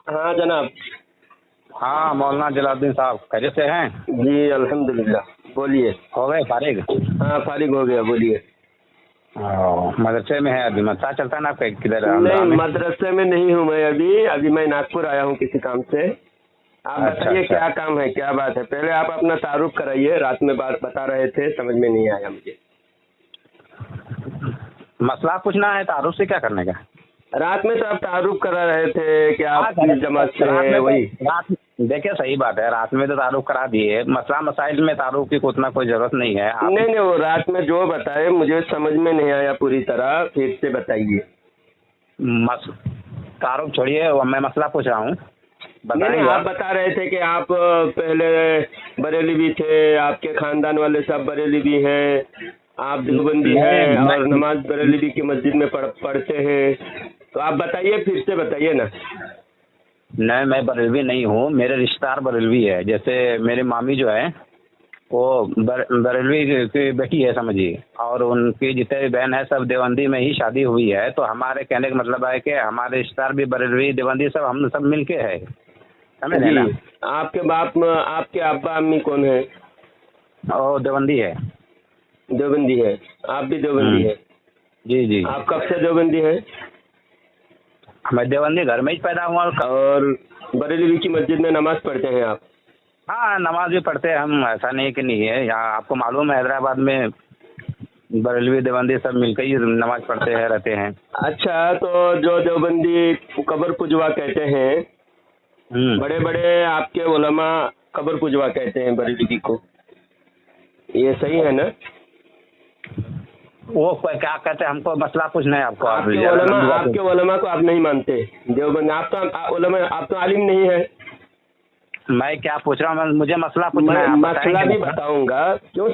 ہاں جناب. ہاں مولانا جلال صاحب خیریت سے ہیں؟ جی الحمدللہ. بولیے. ہو گئے فارغ؟ ہاں فارغ ہو گیا. بولیے. مدرسے میں ہے ابھی؟ مدرسہ چلتا ہے نا آپ کا کدھر؟ نہیں مدرسے میں نہیں ہوں میں ابھی میں ناگپور آیا ہوں کسی کام سے. آپ بتائیے کیا کام ہے، کیا بات ہے؟ پہلے آپ اپنا تعارف کرائیے. رات میں بات بتا رہے تھے، سمجھ میں نہیں آیا مجھے. مسئلہ پوچھنا ہے، تعارف سے کیا کرنے کا؟ رات میں تو آپ تعارف کرا رہے تھے کہ آپ کس جماعت سے ہیں. وہی دیکھیے صحیح بات ہے، رات میں تو تعارف کرا دیے. مسئلہ مسائل میں تعارف کی اتنا کوئی ضرورت نہیں ہے. نہیں وہ رات میں جو بتائے مجھے سمجھ میں نہیں آیا پوری طرح، پھر سے بتائیے. تعارف چھوڑیے، میں مسئلہ پوچھ رہا ہوں. نہیں آپ بتا رہے تھے کہ آپ پہلے بریلی بھی تھے، آپ کے خاندان والے سب بریلی بھی ہیں، آپ دیوبندی ہیں اور نماز بریلی بھی کی مسجد میں پڑھتے ہیں. تو آپ بتائیے، پھر سے بتائیے نا. نہیں میں بریلوی نہیں ہوں، میرے رشتہ دار بریلوی ہے. جیسے میری مامی جو ہے وہ بریلوی کی بیٹی ہے سمجھیے، اور ان کی جتنے بھی بہن ہے سب دیوبندی میں ہی شادی ہوئی ہے. تو ہمارے کہنے کا مطلب ہے کہ ہمارے رشتہ دار بھی بریلوی دیوبندی سب ہم سب مل کے ہے. جی آپ کے آپ کے ابا امی کون ہیں؟ اور دیوبندی ہے. دیوبندی ہے. آپ بھی دیوبندی ہے؟ جی جی. آپ کب سے دیوبندی ہے؟ میں دیوبندی گھر میں ہی پیدا ہوا. اور بریلی کی مسجد میں نماز پڑھتے ہیں آپ؟ ہاں نماز بھی پڑھتے ہیں ہم، ایسا نہیں کہ نہیں ہے. یہاں آپ کو معلوم ہے حیدرآباد میں بریلوی دیوبندی سب مل کے ہی نماز پڑھتے ہیں رہتے ہیں. اچھا تو جو دیوبندی قبر پجوا کہتے ہیں، بڑے بڑے آپ کے علماء قبر پجوا کہتے ہیں بریلوی کو، یہ صحیح ہے نا؟ وہ کیا کہتے ہیں؟ ہم کو مسئلہ پوچھنا ہے آپ کو. آپ کے علماء کو آپ نہیں مانتے دیوبند؟ آپ تو علماء، آپ تو عالم نہیں ہے. میں کیا پوچھ رہا ہوں؟ مجھے مسئلہ پوچھنا ہے. مسئلہ بھی بتاؤں گا. کیوں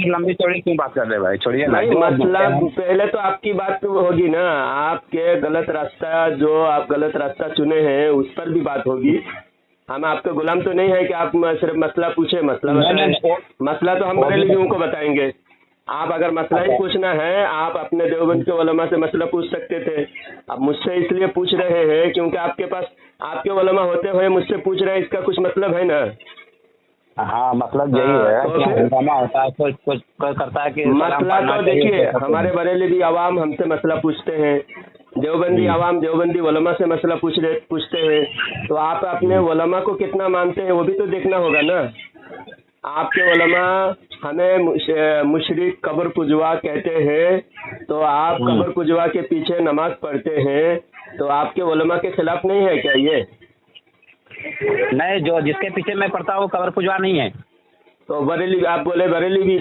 لمبی چوڑی کیوں بات کر رہے بھائی؟ چھوڑیے. مسئلہ پہلے تو آپ کی بات ہوگی نا، آپ کے غلط راستہ جو آپ غلط راستہ چنے ہیں اس پر بھی بات ہوگی. ہم آپ کے غلام تو نہیں ہے کہ آپ صرف مسئلہ پوچھیں. مسئلہ تو ہم بریلویوں کو بتائیں گے. آپ اگر مسئلہ ہی پوچھنا ہے، آپ اپنے دیوبند کے علماء سے مسئلہ پوچھ سکتے تھے. اب مجھ سے اس لیے پوچھ رہے ہیں کیونکہ آپ کے پاس آپ کے علماء ہوتے ہوئے مجھ سے پوچھ رہے ہیں، اس کا کچھ مطلب ہے نا؟ ہاں مطلب یہی ہے کوئی کرتا ہے کہ مسئلہ تو دیکھیے ہمارے بریلوی عوام ہم سے مسئلہ پوچھتے ہیں، دیوبندی عوام دیوبندی علماء سے مسئلہ پوچھتے ہیں. تو آپ اپنے علماء کو کتنا مانتے ہیں وہ بھی تو دیکھنا ہوگا نا. آپ کے علماء ہمیں مشرک قبر پجوا کہتے ہیں، تو آپ قبر پجوا کے پیچھے نماز پڑھتے ہیں، تو آپ کے علماء کے خلاف نہیں ہے کیا یہ؟ نہیں، جو جس کے پیچھے میں پڑھتا ہوں وہ قبر پجوا نہیں ہے. تو بریلوی آپ بولے بریلوی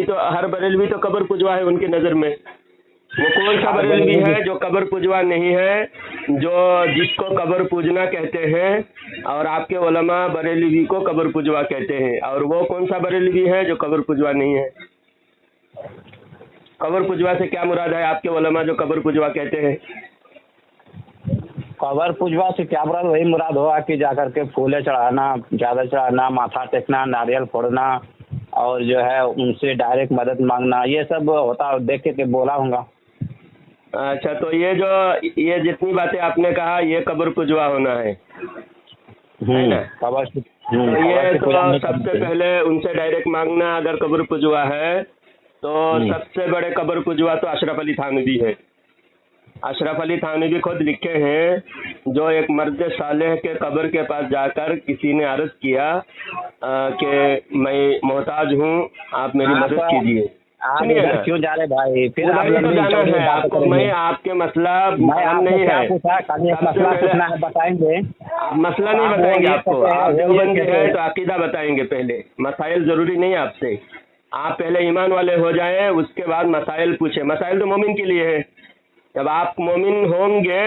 تو ہر بریلوی تو قبر پجوا ہے ان کی نظر میں. وہ کون سا بریلوی ہے جو قبر پجوا نہیں ہے، جو جس کو قبر پوجنا کہتے ہیں، اور آپ کے علماء بریلوی کو قبر پجوا کہتے ہیں؟ اور وہ کون سا بریلوی ہے جو قبر پجوا نہیں ہے؟ قبر پجوا سے کیا مراد ہے آپ کے علماء جو قبر پجوا کہتے ہیں؟ قبر پجوا سے کیا مراد؟ وہی مراد ہوا کہ جا کر کے پھولے چڑھانا، زیادہ چڑھانا، ماتھا ٹیکنا، ناریل پھوڑنا، اور جو ہے ان سے ڈائریکٹ مدد مانگنا، یہ سب ہوتا دیکھ کے بولا ہوں گا. اچھا تو یہ جتنی باتیں آپ نے کہا یہ قبر پجوا ہونا ہے نا؟ یہ تو سب سے پہلے ان سے ڈائریکٹ مانگنا اگر قبر پجوا ہے تو سب سے بڑے قبر پجوا تو اشرف علی تھانوی ہے. اشرف علی تھانوی خود لکھے ہیں، جو ایک مرد صالح کے قبر کے پاس جا کر کسی نے عرض کیا کہ میں محتاج ہوں، آپ میری مدد کیجیے. کیوں جا رہے بھائی؟ پھر تو جانا ہے آپ کو. میں آپ کے مسئلہ نہیں ہے، بتائیں گے. آپ مسئلہ نہیں بتائیں گے. آپ کو آپ دیوبندی ہے تو عقیدہ بتائیں گے. پہلے مسائل ضروری نہیں آپ سے. آپ پہلے ایمان والے ہو جائیں، اس کے بعد مسائل پوچھیں. مسائل تو مومن کے لیے ہے. جب آپ مومن ہوں گے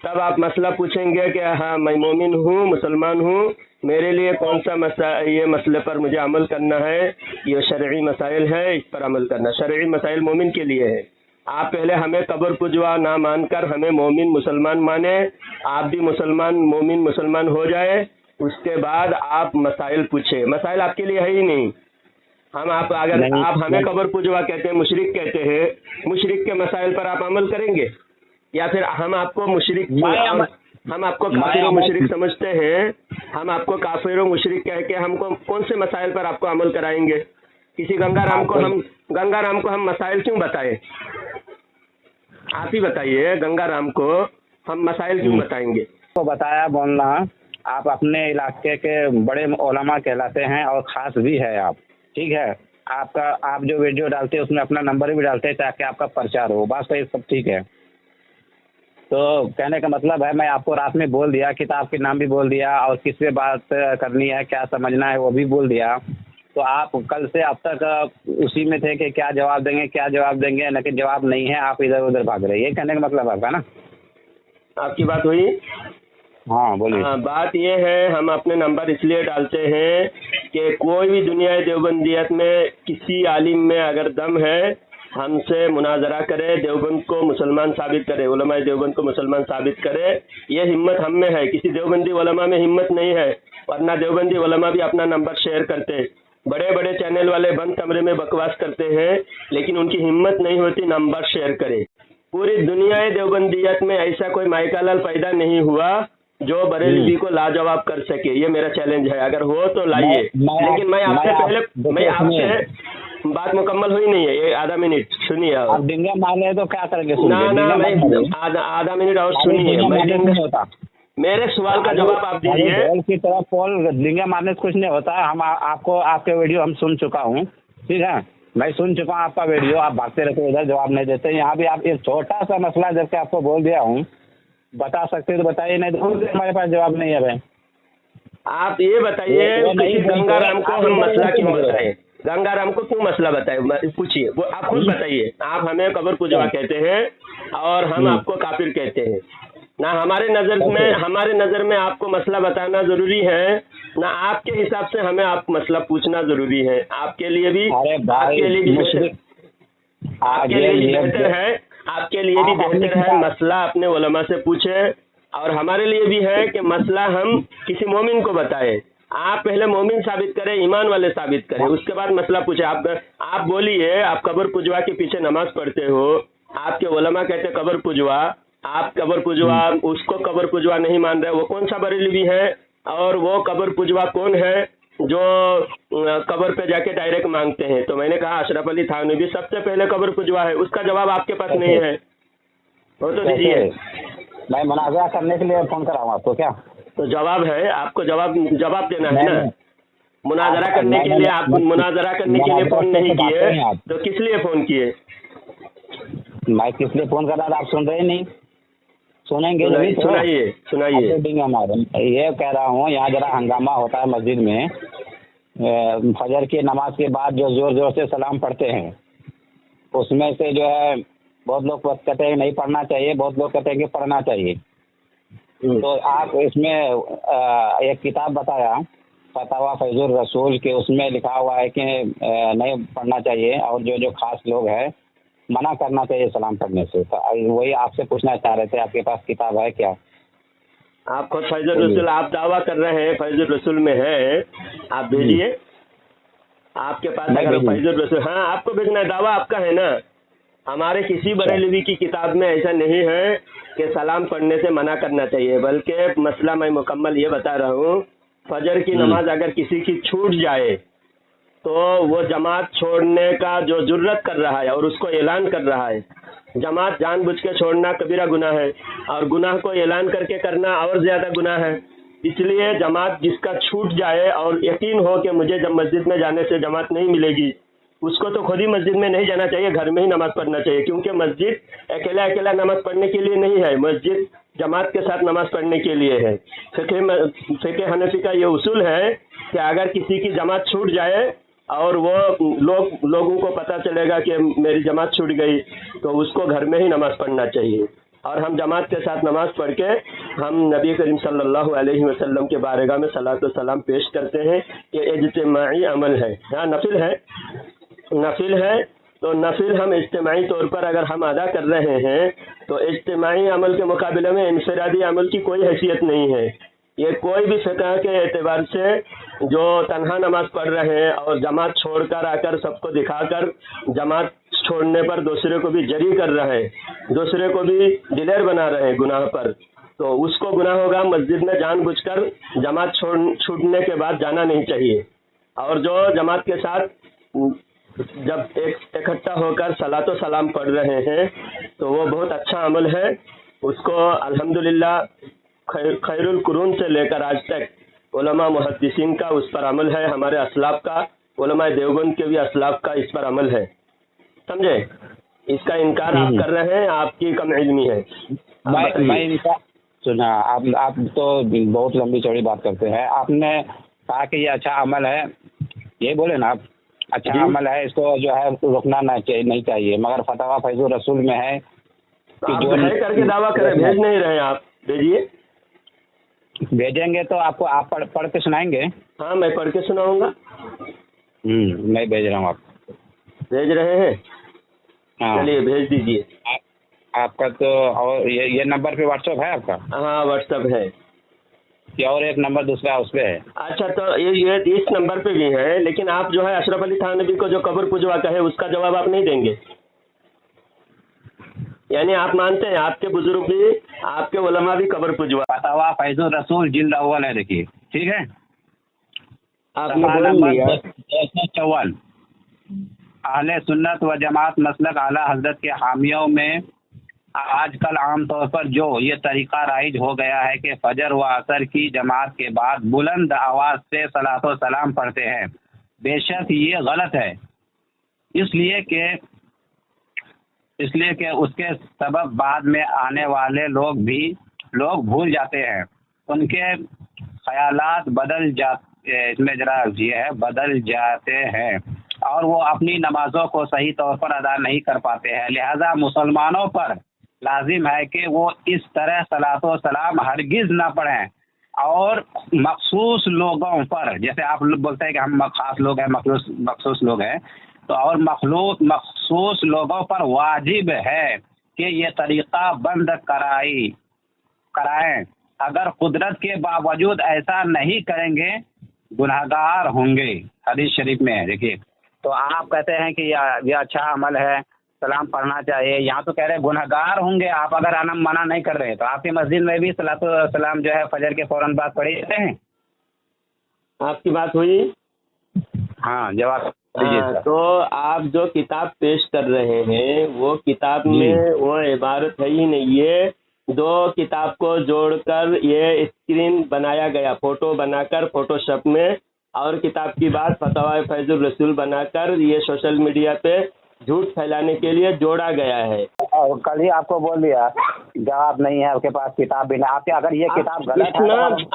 تب آپ مسئلہ پوچھیں گے کہ ہاں میں مومن ہوں، مسلمان ہوں، میرے لیے کون سا یہ مسئلے پر مجھے عمل کرنا ہے، یہ شرعی مسائل ہے، اس پر عمل کرنا. شرعی مسائل مومن کے لیے ہے. آپ پہلے ہمیں قبر پجوا نہ مان کر ہمیں مومن مسلمان مانیں. آپ بھی مومن مسلمان ہو جائے، اس کے بعد آپ مسائل پوچھیں. مسائل آپ کے لیے ہے ہی نہیں. اگر آپ ہمیں قبر پجوا کہتے ہیں، مشرک کہتے ہیں، مشرک کے مسائل پر آپ عمل کریں گے یا پھر ہم آپ کو مشرک हम आपको काफिर और मुशरिक समझते हैं, हम आपको काफिर और मुशरिक कह के हमको कौन से मसाइल पर आपको अमल कराएंगे? किसी गंगाराम को हम मसाइल क्यों बताएं? आप ही बताइए, गंगाराम को हम मसाइल क्यों बताएंगे? तो बताया बोलना, आप अपने इलाके के बड़े उलमा कहलाते हैं और ख़ास भी है आप, ठीक है। आप जो वीडियो डालते हैं उसमें अपना नंबर भी डालते हैं ताकि आपका प्रचार हो, बात सही, सब ठीक है। तो कहने का मतलब है, मैं आपको रात में बोल दिया, किताब के नाम भी बोल दिया और किस पे बात करनी है, क्या समझना है वो भी बोल दिया। तो आप कल से अब तक उसी में थे कि क्या जवाब देंगे, लेकिन जवाब नहीं है, आप इधर उधर भाग रहे हैं। ये कहने का मतलब आपका ना? आपकी बात हुई? हाँ बोलिए। हाँ, बात ये है, हम अपने नंबर इसलिए डालते हैं कि कोई भी दुनिया देवबंदियत में किसी आलिम में अगर दम है, हमसे मुनाजरा करे, देवबंद को मुसलमान साबित करे, उलमा देवबंद को मुसलमान साबित करे। ये हिम्मत हम में है, किसी देवबंदी उलमा में हिम्मत नहीं है। वरना देवबंदी उलमा भी अपना नंबर शेयर करते, बड़े बड़े चैनल वाले बंद कमरे में बकवास करते हैं, लेकिन उनकी हिम्मत नहीं होती नंबर शेयर करे। पूरी दुनिया देवबंदियत में ऐसा कोई माइकालाल पैदा नहीं हुआ जो बरेलवी को लाजवाब कर सके। ये मेरा चैलेंज है, अगर हो तो लाइए। लेकिन मैं आपसे बात मुकम्मल हुई नहीं है, ये आधा मिनट सुनिए। आप डिंगा मार रहे तो क्या करेंगे? आधा मिनट और सुनिए, मेरे सवाल का जवाब आप दीजिए। की तरह पोल डिंगा मारने से कुछ नहीं होता। हम आपके वीडियो हम सुन चुका हूँ, ठीक है, मैं सुन चुका हूँ आपका वीडियो। आप भागते रहते, इधर जवाब नहीं देते। यहाँ भी आप एक छोटा सा मसला जबकि आपको बोल दिया हूँ, बता सकते तो बताइए, नहीं तो हमारे पास जवाब नहीं है भाई। आप ये बताइए, गंगाराम को हम मसला क्यों बताएं? गंगाराम को क्यों मसला बताए? पूछिए, वो आप खुद बताइए। आप हमें कब्र पुजवा कहते हैं और हम आपको काफिर कहते हैं ना। हमारे नजर में आपको मसला बताना जरूरी है ना, आपके हिसाब से हमें आप मसला पूछना जरूरी है। आपके लिए भी बेहतर है मसला अपने उलमा से पूछे, और हमारे लिए भी है कि मसला हम किसी मोमिन को बताएं। आप पहले मोमिन साबित करें, ईमान वाले साबित करें, उसके बाद मसला पूछे। आप बोलिए, आप कब्र पुजवा के पीछे नमाज पढ़ते हो, आपके उलमा कहते कब्र पुजवा, आप कब्र पुजवा, उसको कब्र पुजवा नहीं मान रहे, वो कौन सा बरेलवी है? और वो कब्र पुजवा कौन है जो कब्र पे जाके डायरेक्ट मांगते हैं? तो मैंने कहा अशरफ अली थानवी सबसे पहले कब्र पुजवा है। उसका जवाब आपके पास नहीं है, वो तो दीजिए। मैं मुनाज़रा करने के लिए फोन करा हूँ आपको, क्या तो जवाब है? आपको जवाब देना है ना। मुनाजरा करने के लिए आप फोन नहीं किए तो किस लिए फोन किए? मैं किस लिए फोन कर रहा था, आप सुन रहे नहीं? सुनेंगे नहीं? सुनाइए। ये कह रहा हूँ, यहाँ जरा हंगामा होता है मस्जिद में, फजर की नमाज के बाद जो जोर जोर से सलाम पढ़ते हैं, उसमें से जो है बहुत लोग कहते हैं नहीं पढ़ना चाहिए, बहुत लोग कहते हैं कि पढ़ना चाहिए। तो आप इसमें एक किताब बताया, फतवा फैजुर रसूल के, उसमें लिखा हुआ है कि नहीं पढ़ना चाहिए और जो खास लोग हैं मना करना चाहिए सलाम पढ़ने से। तो वही आपसे पूछना चाह रहे थे, आपके पास किताब है क्या? आप खुद फैजुर रसूल आप दावा कर रहे हैं फैजुर रसूल में है, आप भेजिए। आपके पास अगर फैजुर रसूल, हाँ आपको भेजना है, दावा आपका है ना। हमारे किसी बरेलवी की किताब में ऐसा नहीं है कि सलाम पढ़ने से मना करना चाहिए, बल्कि मसला मैं मुकम्मल ये बता रहा हूँ, फजर की नमाज अगर किसी की छूट जाए तो वो जमात छोड़ने का जो जुर्रत कर रहा है और उसको ऐलान कर रहा है, जमात जानबूझ के छोड़ना कबीरा गुनाह है और गुनाह को ऐलान करके करना और ज़्यादा गुनाह है। इसलिए जमात जिसका छूट जाए और यकीन हो कि मुझे जब मस्जिद में जाने से जमात नहीं मिलेगी, उसको तो खुद ही मस्जिद में नहीं जाना चाहिए, घर में ही नमाज पढ़ना चाहिए। क्योंकि मस्जिद अकेला नमाज पढ़ने के लिए नहीं है, मस्जिद जमात के साथ नमाज पढ़ने के लिए है। फ़िक़्ह हनफ़ी का ये उसूल है कि अगर किसी की जमात छूट जाए और वो लोगों को पता चलेगा कि मेरी जमात छूट गई, तो उसको घर में ही नमाज पढ़ना चाहिए। और हम जमात के साथ नमाज पढ़ के हम नबी करीम सल्लल्लाहु अलैहि वसल्लम के बारगाह में सलात व सलाम पेश करते हैं। ये इज्तिमाई अमल है, हाँ नफिल है। तो नफिल हम इज्तिमाई तौर पर अगर हम अदा कर रहे हैं तो इज्तिमाई अमल के मुकाबले में इनफरादी अमल की कोई हैसियत नहीं है। ये कोई भी फ़िक़्ह के एतबार से जो तन्हा नमाज पढ़ रहे हैं और जमात छोड़कर आकर सबको दिखाकर जमात छोड़ने पर दूसरे को भी जरी कर रहे हैं, दूसरे को भी दिलेर बना रहे हैं गुनाह पर, تو اس کو گناہ ہوگا مسجد میں جان بوجھ کر جماعت چھوٹنے کے بعد جانا نہیں چاہیے. اور جو جماعت کے ساتھ جب اکٹھا ہو کر صلاۃ و سلام پڑھ رہے ہیں تو وہ بہت اچھا عمل ہے. اس کو الحمدللہ خیر القرون سے لے کر آج تک علماء محدثین کا اس پر عمل ہے, ہمارے اسلاف کا, علماء دیوبند کے بھی اسلاف کا اس پر عمل ہے. سمجھے؟ اس کا انکار آپ کر رہے ہیں, آپ کی کم علمی ہے. میں سنا, آپ تو بہت لمبی چوڑی بات کرتے ہیں. آپ نے کہا کہ یہ اچھا عمل ہے, یہ بولے نا آپ, اچھا عمل ہے, اس کو جو ہے رکنا نہیں چاہیے, مگر فتویٰ فیض الرسول میں ہے کہ جو کر کے دعویٰ کریں, بھیج نہیں رہے آپ, بھیجیے. بھیجیں گے تو آپ کو آپ پڑھ کے سنائیں گے؟ ہاں میں پڑھ کے سناؤں گا. میں بھیج رہا ہوں. آپ بھیج رہے ہیں؟ ہاں چلیے بھیج دیجیے. آپ کا تو اور یہ نمبر پہ واٹس ایپ ہے آپ کا؟ ہاں واٹس ایپ ہے. یا اور ایک نمبر دوسرا اس پہ ہے؟ اچھا تو یہ اس نمبر پہ بھی ہے, لیکن آپ جو ہے اشرف علی تھانوی کو جو قبر پجوا کہے اس کا جواب آپ نہیں دیں گے. یعنی آپ مانتے ہیں آپ کے بزرگ بھی, آپ کے علماء بھی قبر پجوا. فتویٰ فیض الرسول جلد اول ہے, دیکھیے ٹھیک ہے, آپ نے بول لیا 254. اہل سنت و جماعت مسلک اعلیٰ حضرت کے حامیوں میں آج کل عام طور پر جو یہ طریقہ رائج ہو گیا ہے کہ فجر و عصر کی جماعت کے بعد بلند آواز سے صلاۃ و سلام پڑھتے ہیں. بے شک یہ غلط ہے, اس لیے کہ اس کے سبب بعد میں آنے والے لوگ بھول جاتے ہیں, ان کے خیالات بدل جاتے ہیں اور وہ اپنی نمازوں کو صحیح طور پر ادا نہیں کر پاتے ہیں. لہذا مسلمانوں پر لازم ہے کہ وہ اس طرح صلاۃ و سلام ہرگز نہ پڑھیں, اور مخصوص لوگوں پر, جیسے آپ بولتے ہیں کہ ہم خاص لوگ ہیں, مخصوص لوگ ہیں, تو اور مخصوص لوگوں پر واجب ہے کہ یہ طریقہ بند کرائیں. اگر قدرت کے باوجود ایسا نہیں کریں گے گناہگار ہوں گے. حدیث شریف میں ہے, دیکھیے. تو آپ کہتے ہیں کہ یہ اچھا عمل ہے, سلام پڑھنا چاہیے, یہاں تو کہہ رہے گناہگار ہوں گے آپ اگر منع نہیں کر رہے. تو آپ کی مسجد میں بھی صلاۃ و سلام جو ہے فجر کے فوراً بعد پڑھے جاتے ہیں؟ آپ کی بات ہوئی؟ ہاں جواب. تو آپ جو کتاب پیش کر رہے ہیں وہ کتاب میں وہ عبارت ہے ہی نہیں. یہ دو کتاب کو جوڑ کر یہ اسکرین بنایا گیا, فوٹو بنا کر فوٹو شاپ میں, اور کتاب کی بات فتویٰ فیض الرسول بنا کر یہ سوشل میڈیا پہ جھوٹ پھیلانے کے لیے جوڑا گیا ہے. اور کل ہی آپ کو بول دیا جواب نہیں ہے آپ کے پاس, کتاب بھی نہیں. آپ کے اگر یہ کتاب غلط ہے,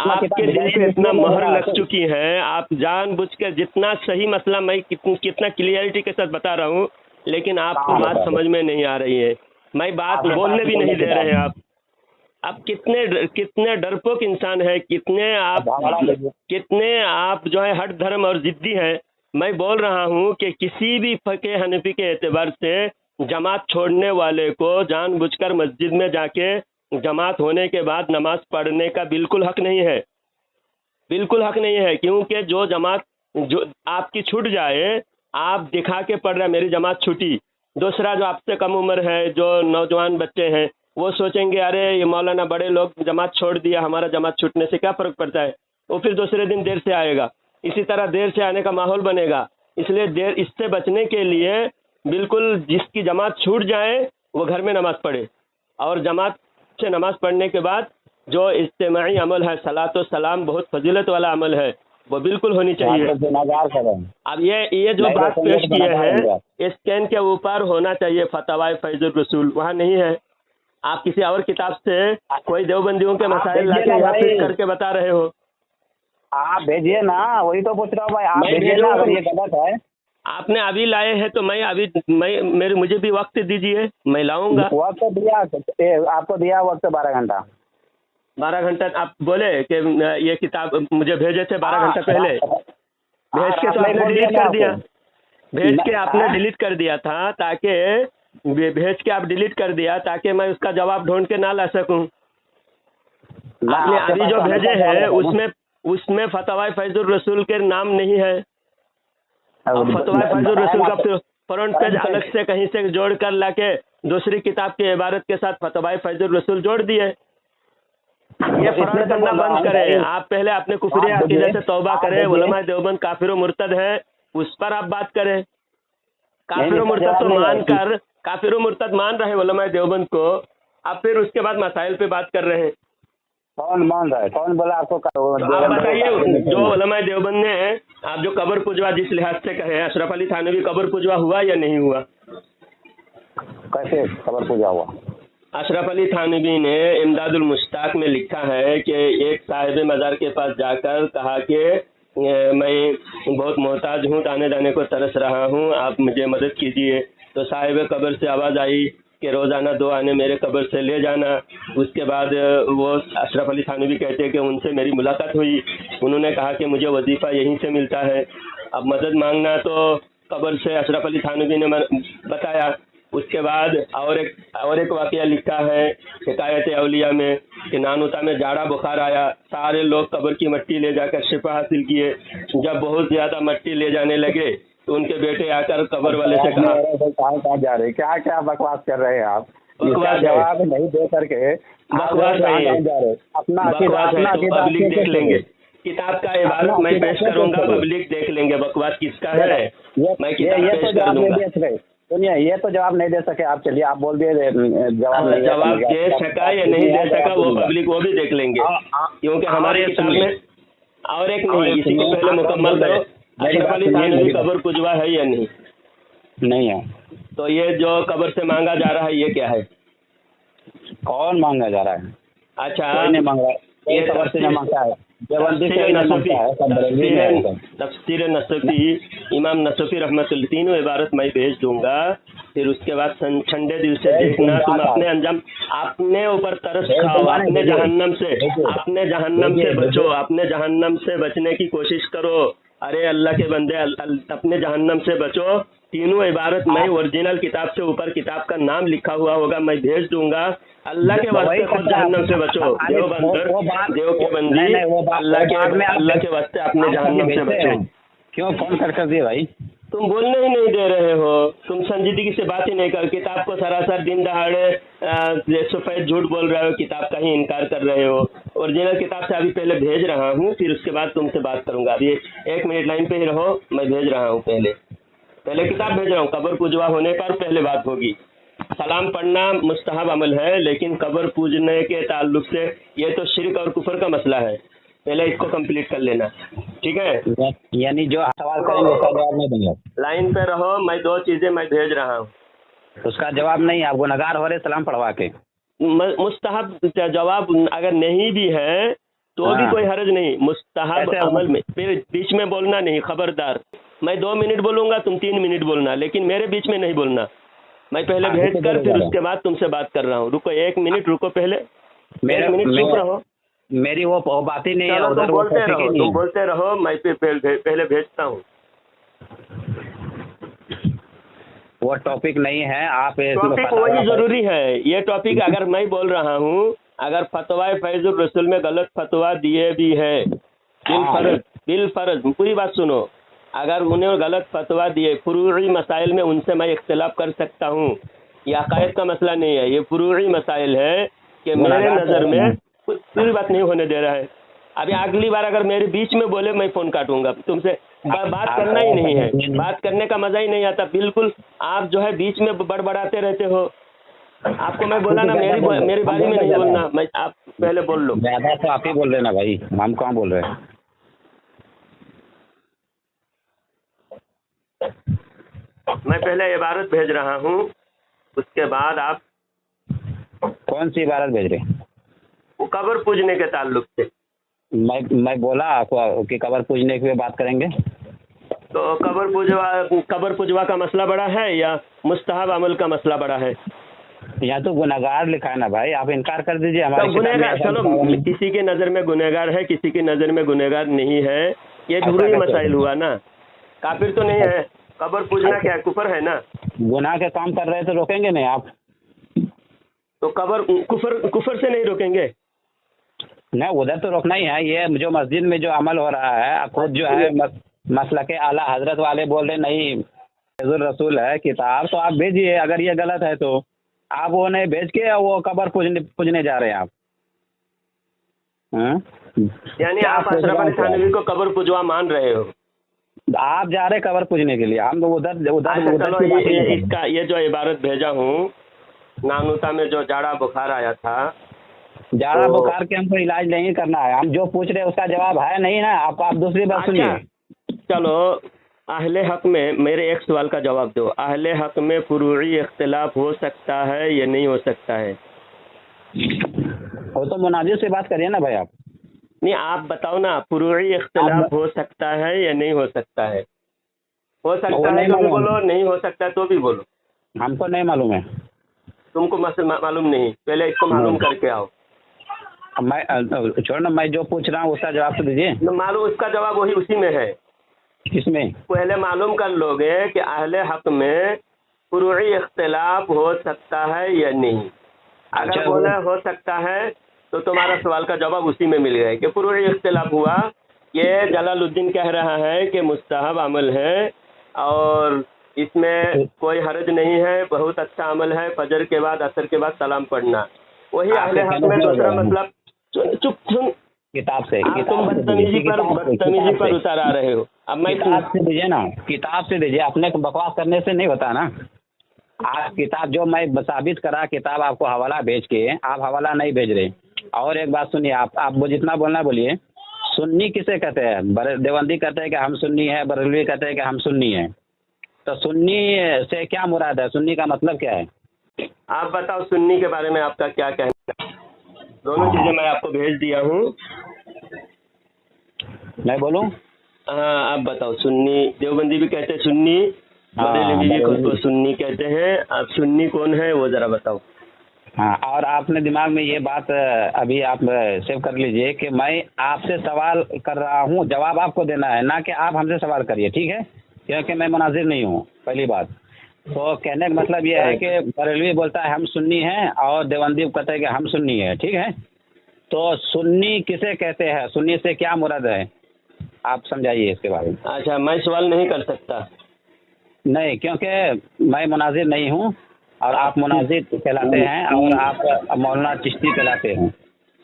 آپ کے دل پہ اتنا مہر لگ چکی ہے, آپ جان بوجھ کر جتنا صحیح مسئلہ میں کتنا کلیئرٹی کے ساتھ بتا رہا ہوں, لیکن آپ کو بات سمجھ میں نہیں آ رہی ہے. میں بات بولنے بھی نہیں دے رہے ہیں. آپ کتنے ڈرپوک انسان ہیں, کتنے آپ جو ہے ہٹ دھرم اور ضدی ہیں. میں بول رہا ہوں کہ کسی بھی فقہ حنفی کے اعتبار سے جماعت چھوڑنے والے کو جان بوجھ کر مسجد میں جا کے جماعت ہونے کے بعد نماز پڑھنے کا بالکل حق نہیں ہے, بالکل حق نہیں ہے. کیونکہ جو جماعت جو آپ کی چھوٹ جائے, آپ دکھا کے پڑھ رہے میری جماعت چھوٹی, دوسرا جو آپ سے کم عمر ہے, جو نوجوان بچے ہیں, وہ سوچیں گے ارے یہ مولانا بڑے لوگ جماعت چھوڑ دیا, ہمارا جماعت چھوٹنے سے کیا فرق پڑتا ہے, وہ پھر دوسرے دن دیر سے آئے گا. اسی طرح دیر سے آنے کا ماحول بنے گا. اس لیے اس سے بچنے کے لیے بالکل جس کی جماعت چھوٹ جائے وہ گھر میں نماز پڑھے, اور جماعت سے نماز پڑھنے کے بعد جو اجتماعی عمل ہے صلاۃ و سلام بہت فضیلت والا عمل ہے, وہ بالکل ہونی چاہیے. اب یہ جو بات پیش کیے ہیں اسکین کے اوپر ہونا چاہیے فتویٰ فیض الرسول, وہاں نہیں ہے. آپ کسی اور کتاب سے کوئی دیوبندیوں کے مسائل لا کے یہاں فٹ کر کے بتا رہے ہو. آپ بھیجیے نا, وہی تو پوچھ رہا ہوں بھائی, آپ بھیجیے نا اگر یہ غلط ہے. آپ نے ابھی لائے ہیں تو مجھے بھی وقت دیجیے, میں لاؤں گا. وقت دیا آپ کو, دیا وقت 12 گھنٹہ. 12 گھنٹہ آپ بولے کہ یہ کتاب مجھے بھیجے تھے 12 گھنٹہ پہلے, بھیج کے تو آپ نے ڈیلیٹ کر دیا, بھیج کے آپ نے ڈیلیٹ کر دیا تھا تاکہ بھیج کے آپ ڈیلیٹ کر دیا تاکہ میں اس کا جواب ڈھونڈ کے نہ لا سکوں. آپ نے ابھی جو بھیجے ہیں اس میں فتویٰ فیض الرسول کے نام نہیں ہے. فتویٰ فیض الرسول کا فرنٹ پیج الگ سے کہیں سے جوڑ کر لا کے دوسری کتاب کی عبارت کے ساتھ فتویٰ فیض الرسول جوڑ دیے. ये फराड करना बंद करें। आप पहले अपने कुफरी अकीदे से तौबा करें। उलमा देवबंद काफिर मुर्तद है, उस पर आप बात करें। काफिर मुर्तद तो मानकर काफिर मुर्तद मान रहे उलमा देवबंद को, आप फिर उसके बाद मसाइल पे बात कर रहे हैं। कौन मान रहा है? कौन बोला आपको? तो आप बताइए, जो उलमा देवबंद ने आप जो कब्र पुजवा जिस लिहाज से कहे, अशरफ अली थानवी कब्र पुजवा हुआ या नहीं हुआ? कैसे कब्र पूजा हुआ? अशरफ अली थानवी ने इमदादुल मुश्ताक में लिखा है कि एक साहिब मज़ार के पास जाकर कहा कि मैं बहुत मोहताज हूँ, आने जाने को तरस रहा हूँ, आप मुझे मदद कीजिए। तो साहिब कब्र से आवाज़ आई कि रोज़ाना 2 आने मेरे कब्र से ले जाना। उसके बाद वो अशरफ अली थानवी कहते हैं कि उनसे मेरी मुलाकात हुई, उन्होंने कहा कि मुझे वजीफ़ा यहीं से मिलता है, अब मदद मांगना। तो कब्र से अशरफ अली थानवी ने बताया। उसके बाद और एक वाक़या लिखा है हिकायत औलिया में कि नानुता में जाड़ा बुखार आया, सारे लोग कब्र की मट्टी ले जाकर शिफा हासिल किए। जब बहुत ज़्यादा मट्टी ले जाने लगे तो उनके बेटे आकर कब्र वाले से कहा, कहाँ जा रहे, क्या क्या बकवास कर रहे हैं आप? बकवास जवाब नहीं दे करके बकवास नहीं है, अपना बकवास है तो पब्लिक देख लेंगे। किताब का इबारत मैं पेश करूंगा, पब्लिक देख लेंगे बकवास किसका है। मैं किताब पेश कर दूंगा। सुनिए, ये तो जवाब नहीं दे सके आप, चलिए आप बोल दिए जवाब दे सका या नहीं दे सका वो पब्लिक वो भी देख लेंगे, क्योंकि हमारे किताब में और एक नहीं, इसी को पहले मुकम्मल करो। अशरफ अली थानवी कब्र पुजवा है या नहीं? नहीं है। तो ये जो कब्र से मांगा जा रहा है ये क्या है? कौन मांगा जा रहा है? अच्छा, कोई नहीं मांग रहा है, ये कब्र से मांगता है। तफसीर नसफी इमाम नसफी रहमतुल्लाह तीनों इबारत मैं भेज दूंगा। फिर उसके बाद ठंडे दिल से देखना, तुम अपने अंजाम अपने ऊपर तरस खाओ, अपने जहन्नम से बचो, अपने जहन्नम से बचने की कोशिश करो। अरे अल्लाह के बंदे, अपने जहन्नम से बचो। तीनों इबारत मैं ओरिजिनल किताब से ऊपर किताब का नाम लिखा हुआ होगा, मैं भेज दूंगा। अल्लाह के वास्ते खुद जहन्नम से बचो। देव के बंदी, अल्लाह के वास्ते अपने जहन्नम से बचो। क्यों फोन कर दिए भाई? तुम बोलने ही नहीं दे रहे हो, तुम संजीदगी से बात ही नहीं कर, किताब को सरासर दिन दहाड़े सफेद झूठ बोल रहे हो, किताब का ही इनकार कर रहे हो। ओरिजिनल किताब से अभी पहले भेज रहा हूँ, फिर उसके बाद तुमसे बात करूंगा। अभी 1 मिनट लाइन पे ही रहो, मैं भेज रहा हूँ। पहले किताब भेज रहा हूँ। कब्र पुजवा होने पर पहले बात होगी। सलाम पढ़ना मुस्तहब अमल है, लेकिन कब्र पूजने के ताल्लुक से ये तो शिर्क और कुफर का मसला है, पहले इसको कंप्लीट कर लेना, ठीक है? यानी जो सवाल करेंगे उसका जवाब नहीं देंगे। लाइन पे रहो, मैं 2 चीजें मैं भेज रहा हूँ, उसका जवाब नहीं। आप गुनहगार हो रहे सलाम पढ़वा के। मुस्तहब जवाब अगर नहीं भी है तो भी कोई हर्ज नहीं। मुस्तहब अमल में फिर बीच में बोलना नहीं, खबरदार। मैं 2 मिनट बोलूंगा, तुम 3 मिनट बोलना, लेकिन मेरे बीच में नहीं बोलना। मैं पहले भेज कर फिर उसके बाद तुमसे बात कर रहा हूँ। रुको 1 मिनट रुको, पहले 1 मिनट चुप रहो। मेरी वो बात ही नहीं है, उधर तुम बोलते रहो, मैं फिर पहले भेजता हूँ। वो टॉपिक नहीं है, आप टॉपिक वही जरूरी है। ये टॉपिक अगर मैं बोल रहा हूँ, अगर फतवा फैजुल रसूल में गलत फतवा दिए भी है बिल फर्ज पूरी बात सुनो, अगर उन्हें गलत फतवा दिए फुरूई मसाइल में, उनसे मैं इख्तिलाफ कर सकता हूँ। ये अकायद का मसला नहीं है, ये फुरूई मसाइल है कि मेरे नज़र में पूरी बात नहीं होने दे रहा है। अभी अगली बार अगर मेरे बीच में बोले मैं फ़ोन काटूंगा। तुमसे बात करना ही नहीं है, बात करने का मज़ा ही नहीं आता बिल्कुल। आप जो है बीच में बड़बड़ाते रहते हो। आपको मैं बोला ना मेरी बारी में नहीं बोलना, मैं आप पहले बोल लो। ज़्यादा तो आप ही बोल रहे ना भाई, हम कहाँ बोल रहे हैं। मैं पहले इबारत भेज रहा हूँ, उसके बाद आप कौन सी इबारत भेज रहे हैं? वो कब्र पूजने के ताल्लुक से। मैं बोला आपको कि कब्र पूजने की बात करेंगे। तो कब्र पुजवा का मसला बड़ा है या मुस्तहब अमल का मसला बड़ा है? यहाँ तो गुनहगार लिखा है ना भाई, आप इनकार कर दीजिए। हमारे गुनहगार चलो, किसी की नज़र में गुनहगार है, किसी की नज़र में गुनहगार नहीं है, ये जरूरी मसाइल हुआ ना। काफिर तो नहीं है, कब्र पूजना क्या है, कुफर है ना। गुनाह के काम कर रहे तो रोकेंगे नहीं आप? तो कब्र कुफर से नहीं रोकेंगे? नहीं, उधर तो रोकना ही है। ये जो मस्जिद में जो अमल हो रहा है, खुद जो है मसला के आला हजरत वाले बोल रहे नहीं फैजुल रसूल है किताब, तो आप भेजिए। अगर ये गलत है तो आप वो नहीं भेज के वो कब्र पूजने जा रहे हैं आप। यानी आप अशरफ अली थानवी को कब्र पुजवा मान रहे हो? आप जा रहे कब्र पूजने के लिए, हम तो उधर चलो इसका ये जो इबारत भेजा हूँ, नानुता में जो जाड़ा बुखार आया था, जाड़ा बुखार के हमको इलाज नहीं करना है, हम जो पूछ रहे हैं उसका जवाब है नहीं ना। आप दूसरी बात सुनिए। चलो अहले हक में मेरे एक सवाल का जवाब दो। अहले हक में फुरूई इख्तिलाफ हो सकता है या नहीं हो सकता है? वो तो मुनाजिर से बात करिए ना भाई आप। नहीं, आप बताओ ना, फुरूई इख्तिलाफ हो सकता है या नहीं हो सकता है? हो सकता है तो भी बोलो, नहीं हो सकता तो भी बोलो। हमको नहीं मालूम है। तुमको मालूम नहीं? पहले इसको मालूम करके आओ। मैं छोड़ ना, मैं जो पूछ रहा हूँ उसका जवाब तो दीजिए। मालूम, उसका जवाब वही उसी में है। किसमें? पहले मालूम कर लोगे कि अहले हक में फुरूई इख्तिलाफ हो सकता है या नहीं। अगर बोला हो सकता है तो तुम्हारा सवाल का जवाब उसी में मिल गया कि फुरूई इख्तिलाफ हुआ। ये जलालुद्दीन कह रहा है कि मुस्तहब अमल है और इसमें कोई हर्ज नहीं है, बहुत अच्छा अमल है, फजर के बाद असर के बाद सलाम पढ़ना। वही अहले हक में दूसरा मतलब। चुप सुन, किताब से तुम बदतमीजी पर उतर आ रहे हो। अब मैं किताब से दीजिए ना, किताब से दीजिए, अपने बकवास करने से नहीं होता ना। आप किताब जो मैं साबित करा, किताब आपको हवाला भेज के आप हवाला नहीं भेज रहे। और एक बात सुनिए, आप वो जितना बोलना बोलिए। सुन्नी किसे कहते हैं? देवबंदी कहते हैं कि हम सुन्नी है, बरेलवी कहते हैं कि हम सुन्नी है। तो सुन्नी से क्या मुराद है? सुन्नी का मतलब क्या है? आप बताओ, सुन्नी के बारे में आपका क्या कहना है? दोनों चीजें मैं आपको भेज दिया हूँ। मैं बोलूँ? हाँ, आप बताओ। सुन्नी, देवबंदी भी कहते हैं सुन्नी, बरेलवी भी खुद को सुन्नी कहते हैं। आप सुन्नी कौन है वो जरा बताओ। हाँ, और आपने दिमाग में ये बात अभी आप सेव कर लीजिए कि मैं आपसे सवाल कर रहा हूँ, जवाब आपको देना है, ना कि आप हमसे सवाल करिए, ठीक है? क्योंकि मैं मुनाजिर नहीं हूँ, पहली बात। तो कहने का मतलब ये है कि बरेलवी बोलता है हम सुन्नी हैं और देवबंदी कहता है कि हम सुन्नी है, ठीक है? तो सुन्नी किसे कहते हैं? सुन्नी से क्या मुराद है? आप समझाइए इसके बारे में। अच्छा, मैं सवाल नहीं कर सकता? नहीं, क्योंकि मैं मुनाजिर नहीं हूँ और आप मुनाजिर कहलाते हैं और आप मौलाना चिश्ती कहलाते हैं।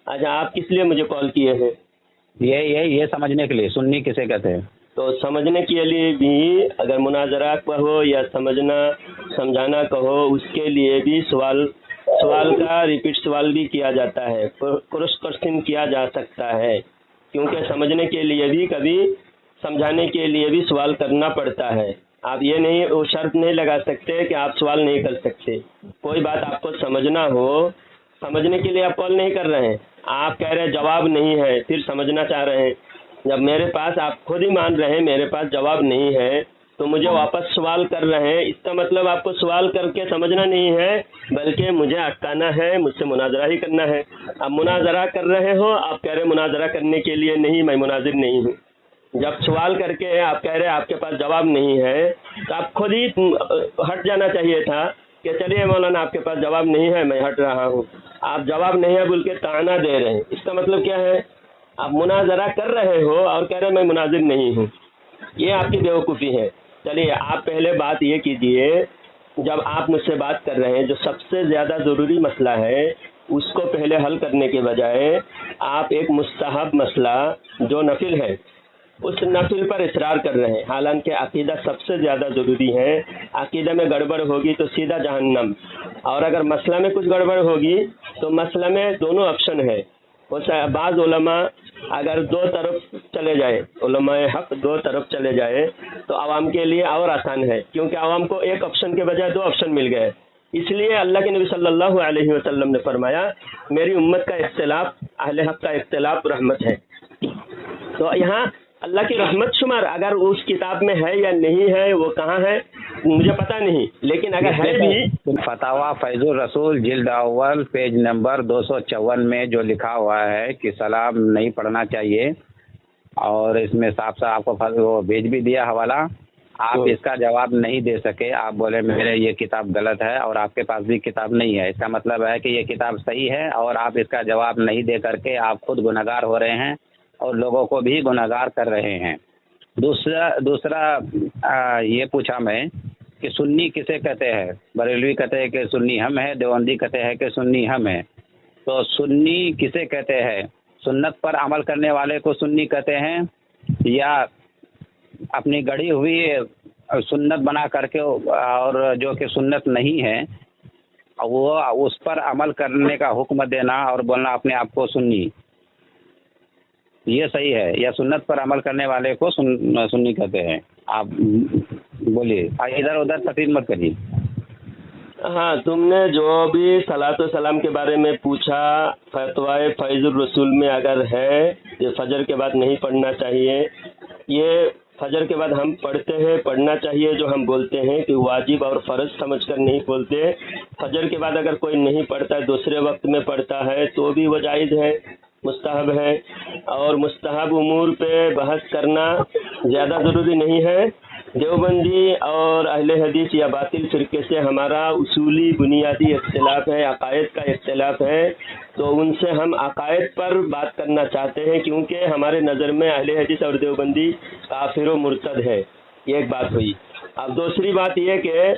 अच्छा, आप किस लिए मुझे कॉल किए हैं? ये समझने के लिए सुन्नी किसे कहते हैं। तो समझने के लिए भी, अगर मुनाजरा कहो या समझाना कहो, उसके लिए भी सवाल का रिपीट सवाल भी किया जाता है, क्रॉस क्वेश्चन किया जा सकता है। क्योंकि समझने के लिए भी, कभी समझाने के लिए भी सवाल करना पड़ता है। आप ये नहीं, वो शर्त नहीं लगा सकते कि आप सवाल नहीं कर सकते। कोई बात आपको समझना हो, समझने के लिए आप कॉल नहीं कर रहे हैं, आप कह रहे हैं जवाब नहीं है, फिर समझना चाह रहे हैं। जब मेरे पास, आप खुद ही मान रहे हैं मेरे पास जवाब नहीं है, तो मुझे वापस सवाल कर रहे हैं, इसका मतलब आपको सवाल करके समझना नहीं है, बल्कि मुझे अटकाना है, मुझसे मुनाजरा ही करना है। अब मुनाजरा कर रहे हो, आप कह रहे मुनाजरा करने के लिए नहीं, मैं मुनाजिर नहीं हूँ। जब सवाल करके आप कह रहे हैं आपके पास जवाब नहीं है, तो आप खुद ही हट जाना चाहिए था कि चलिए मौलाना आपके पास जवाब नहीं है, मैं हट रहा हूँ। आप जवाब नहीं है बोल के ताना दे रहे हैं, इसका मतलब क्या है? आप मुनाजरा कर रहे हो और कह रहे हैं मैं मुनाजिर नहीं हूँ। ये आपकी बेवकूफ़ी है। चलिए, आप पहले बात ये कीजिए, जब आप मुझसे बात कर रहे हैं, जो सबसे ज़्यादा ज़रूरी मसला है उसको पहले हल करने के बजाय आप एक मुस्तहब मसला जो नफिल है उस नफिल पर इसरार कर रहे हैं। हालांकि अकीदा सबसे ज़्यादा ज़रूरी है। अकीदा में गड़बड़ होगी तो सीधा जहन्नम, और अगर मसला में कुछ गड़बड़ होगी तो मसला में दोनों ऑप्शन है। बाज़ उलमा अगर दो तरफ चले जाए, उलमाए हक दो तरफ चले जाए तो आवाम के लिए और आसान है, क्योंकि आवाम को एक ऑप्शन के बजाय दो ऑप्शन मिल गए। इसलिए अल्लाह के नबी सल्लल्लाहु अलैहि वसल्लम ने फरमाया, मेरी उम्मत का इख्तिलाफ, अहले हक का इख्तिलाफ रहमत है। तो यहाँ अल्लाह की रहमत शुमार अगर उस किताब में है या नहीं है, वो कहाँ है मुझे पता नहीं, लेकिन अगर है भी। फतावा फैजुर रसूल जिल्द अव्वल पेज नंबर 254 में जो लिखा हुआ है कि सलाम नहीं पढ़ना चाहिए, और इसमें साफ साफ आपको वो भेज भी दिया हवाला। आप इसका जवाब नहीं दे सके, आप बोले मेरे ये किताब गलत है और आपके पास भी किताब नहीं है। इसका मतलब है कि ये किताब सही है और आप इसका जवाब नहीं दे करके आप खुद गुनहगार हो रहे हैं और लोगों को भी गुनहगार कर रहे हैं। दूसरा ये पूछा मैं कि सुन्नी किसे कहते हैं? बरेलवी कहते हैं कि सुन्नी हम हैं, देवबंदी कहते हैं कि सुन्नी हम हैं। तो सुन्नी किसे कहते हैं? سنت پر عمل کرنے والے کو سنی کہتے ہیں یا اپنی گڑھی ہوئی سنت بنا کر کے اور جو کہ سنت نہیں ہے وہ اس پر عمل کرنے کا حکم دینا اور بولنا اپنے آپ کو سنی، یہ صحیح ہے یا سنت پر عمل کرنے والے کو سنی کہتے ہیں؟ آپ بولیے، ادھر ادھر تفریح مت کریے۔ ہاں، تم نے جو بھی صلاۃ و سلام کے بارے میں پوچھا، فتوائے فیض الرسول میں اگر ہے یہ فجر کے بعد نہیں پڑھنا چاہیے، یہ فجر کے بعد ہم پڑھتے ہیں، پڑھنا چاہیے جو ہم بولتے ہیں کہ واجب اور فرض سمجھ کر نہیں بولتے۔ فجر کے بعد اگر کوئی نہیں پڑھتا ہے، دوسرے وقت میں پڑھتا ہے تو بھی وہ جائز ہے، مستحب ہے۔ اور مستحب امور پہ بحث کرنا زیادہ ضروری نہیں ہے۔ دیوبندی اور اہل حدیث یا باطل فرقے سے ہمارا اصولی بنیادی اختلاف ہے، عقائد کا اختلاف ہے، تو ان سے ہم عقائد پر بات کرنا چاہتے ہیں، کیونکہ ہمارے نظر میں اہل حدیث اور دیوبندی کافر و مرتد ہے۔ یہ ایک بات ہوئی۔ اب دوسری بات یہ کہ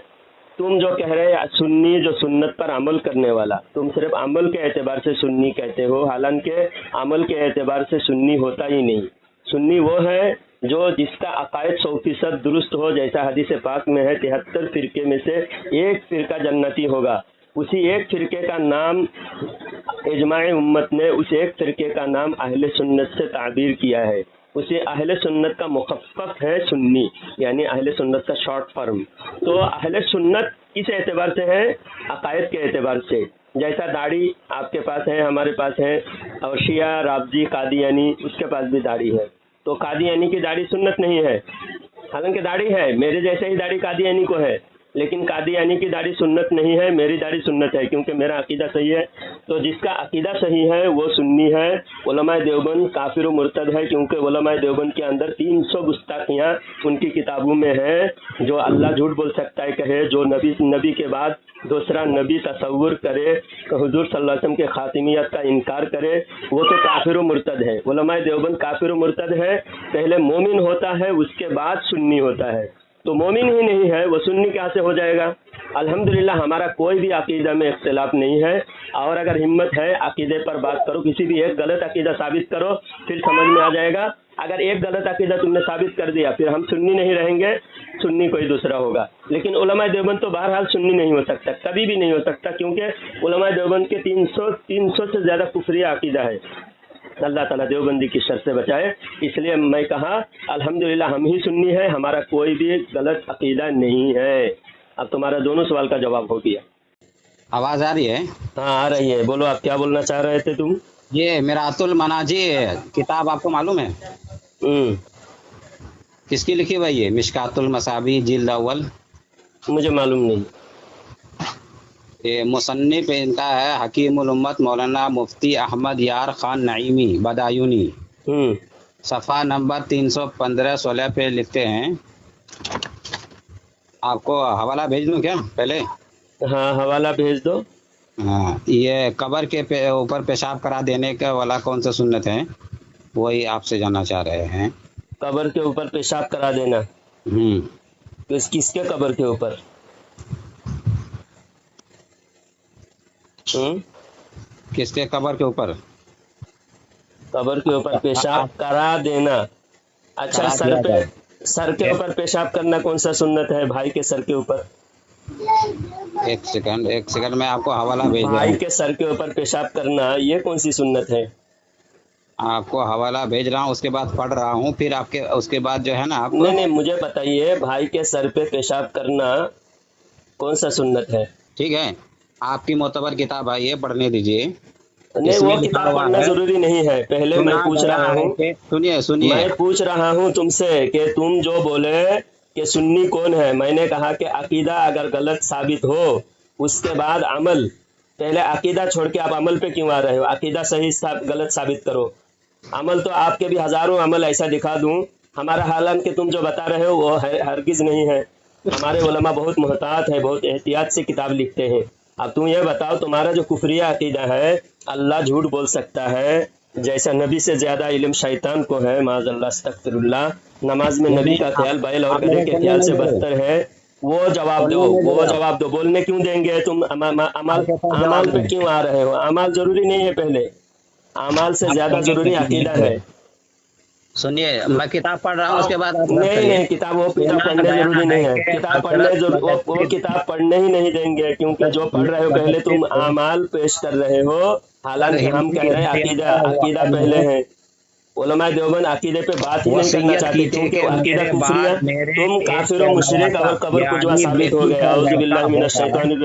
تم جو کہہ رہے سنی، جو سنت پر عمل کرنے والا، تم صرف عمل کے اعتبار سے سنی کہتے ہو، حالانکہ عمل کے اعتبار سے سنی ہوتا ہی نہیں۔ سنی وہ ہے جو جس کا عقائد 100% درست ہو، جیسا حدیث پاک میں ہے 73 فرقے میں سے ایک فرقہ جنتی ہوگا۔ اسی ایک فرقے کا نام اجماع امت نے اس ایک فرقے کا نام اہل سنت سے تعبیر کیا ہے۔ اسے اہل سنت کا مخفف ہے سنی، یعنی اہل سنت کا شارٹ فارم۔ تو اہل سنت اس اعتبار سے ہے، عقائد کے اعتبار سے، جیسا داڑھی آپ کے پاس ہے، ہمارے پاس ہے، اور شیعہ رافضی قادیانی اس کے پاس بھی داڑھی ہے، تو قادیانی کی داڑھی سنت نہیں ہے، حالانکہ داڑھی ہے، میرے جیسے ہی داڑھی قادیانی کو ہے، لیکن قادیانی کی داڑھی سنت نہیں ہے، میری داڑھی سنت ہے، کیونکہ میرا عقیدہ صحیح ہے۔ تو جس کا عقیدہ صحیح ہے وہ سنی ہے۔ علماء دیوبند کافر و مرتد ہے، کیونکہ علماء دیوبند کے اندر 300 گستاخیاں ان کی کتابوں میں ہیں۔ جو اللہ جھوٹ بول سکتا ہے کہے، جو نبی کے بعد دوسرا نبی تصور کرے، حضور صلی اللہ علیہ وسلم کے خاتمیت کا انکار کرے، وہ تو کافر و مرتد ہے۔ علماء دیوبند کافر و مرتد ہے، پہلے مومن ہوتا ہے، اس کے بعد سنی ہوتا ہے۔ تو مومن ہی نہیں ہے، وہ سنی کہاں سے ہو جائے گا؟ الحمدللہ ہمارا کوئی بھی عقیدہ میں اختلاف نہیں ہے، اور اگر ہمت ہے عقیدے پر بات کرو، کسی بھی ایک غلط عقیدہ ثابت کرو، پھر سمجھ میں آ جائے گا۔ اگر ایک غلط عقیدہ تم نے ثابت کر دیا، پھر ہم سنی نہیں رہیں گے، سنی کوئی دوسرا ہوگا۔ لیکن علماء دیوبند تو بہرحال سنی نہیں ہو سکتا، کبھی بھی نہیں ہو سکتا، کیونکہ علماء دیوبند کے 300 سے زیادہ کفریہ عقیدہ ہے۔ اللہ تعالیٰ دیوبندی کی شر سے بچائے۔ اس لیے میں کہا الحمدللہ ہم ہی سنی ہے، ہمارا کوئی بھی غلط عقیدہ نہیں ہے۔ اب تمہارا دونوں سوال کا جواب ہو گیا۔ آواز آ رہی ہے؟ ہاں آ رہی ہے، بولو آپ کیا بولنا چاہ رہے تھے تم؟ یہ میرات المناجی کتاب آپ کو معلوم ہے کس کی لکھی ہوئی ہے؟ مشکات المصابیح جلد اول۔ مجھے معلوم نہیں۔ یہ مصنف ان کا ہے حکیم الامت مولانا مفتی احمد یار خان نعیمی بدایونی۔ صفحہ نمبر 315-16 پہ لکھتے ہیں، آپ کو حوالہ بھیج دوں کیا پہلے؟ ہاں حوالہ بھیج دو۔ ہاں، یہ قبر کے اوپر پیشاب کرا دینے کا والا کون سا سنت ہے، وہی آپ سے جاننا چاہ رہے ہیں۔ قبر کے اوپر پیشاب کرا دینا؟ کس کے قبر کے اوپر؟ کس کے قبر کے اوپر؟ قبر کے اوپر پیشاب کرا دینا۔ اچھا، سر کے اوپر پیشاب کرنا کون سا سنت ہے؟ بھائی کے سر کے اوپر؟ ایک سیکنڈ میں آپ کو حوالہ بھیج رہا ہوں۔ بھائی کے سر کے اوپر پیشاب کرنا یہ کون سی سنت ہے؟ آپ کو حوالہ بھیج رہا ہوں، اس کے بعد پڑھ رہا ہوں، پھر آپ کے اس کے بعد جو ہے نا آپ کو نہیں مجھے بتائیے، بھائی کے سر پہ پیشاب کرنا کون سا سنت ہے؟ ٹھیک ہے، آپ کی معتبر کتاب آئی ہے، پڑھنے دیجیے۔ نہیں وہ کتاب پڑھنا ضروری نہیں ہے، پہلے میں پوچھ رہا ہوں، سنیے میں پوچھ رہا ہوں تم سے کہ تم جو بولے کہ سنی کون ہے، میں نے کہا کہ عقیدہ اگر غلط ثابت ہو اس کے بعد عمل، پہلے عقیدہ چھوڑ کے آپ عمل پہ کیوں آ رہے ہو؟ عقیدہ صحیح غلط ثابت کرو، عمل تو آپ کے بھی ہزاروں عمل ایسا دکھا دوں، ہمارا حالانکہ تم جو بتا رہے ہو وہ ہرگز نہیں ہے۔ ہمارے علماء بہت محتاط ہے، بہت احتیاط سے کتاب لکھتے ہیں۔ اب تم یہ بتاؤ، تمہارا جو کفریہ عقیدہ ہے اللہ جھوٹ بول سکتا ہے، جیسا نبی سے زیادہ علم شیطان کو ہے، معاذ اللہ استغفر اللہ، نماز میں نبی کا خیال بیل اور گدھے کے خیال سے بدتر ہے، وہ جواب دو، بولنے کیوں دیں گے تم؟ اعمال پہ کیوں آ رہے ہو؟ اعمال ضروری نہیں ہے پہلے، अमाल से ज्यादा जरूरी अकीदा है। सुनिए, मैं किताब पढ़ रहा हूँ, उसके बाद आप बात नहीं करिए। नहीं, किताब वो किताब पढ़ने जरूरी नहीं है, किताब पढ़ने वो किताब पढ़ने ही नहीं देंगे, क्योंकि जो पढ़ रहे हो पहले तुम अमाल पेश कर रहे हो, हालांकि हम कह रहे हैं अकीदा अकीदा पहले है। उलमा देवबंद अकीदे पे बात ही नहीं करना चाहते, क्योंकि अकीदा कुफरी है। तुम काफिर मुशरिक और कब्र पुजवा साबित हो गए। औज़ु बिल्लाहि मिनश शैतानिर रजीम।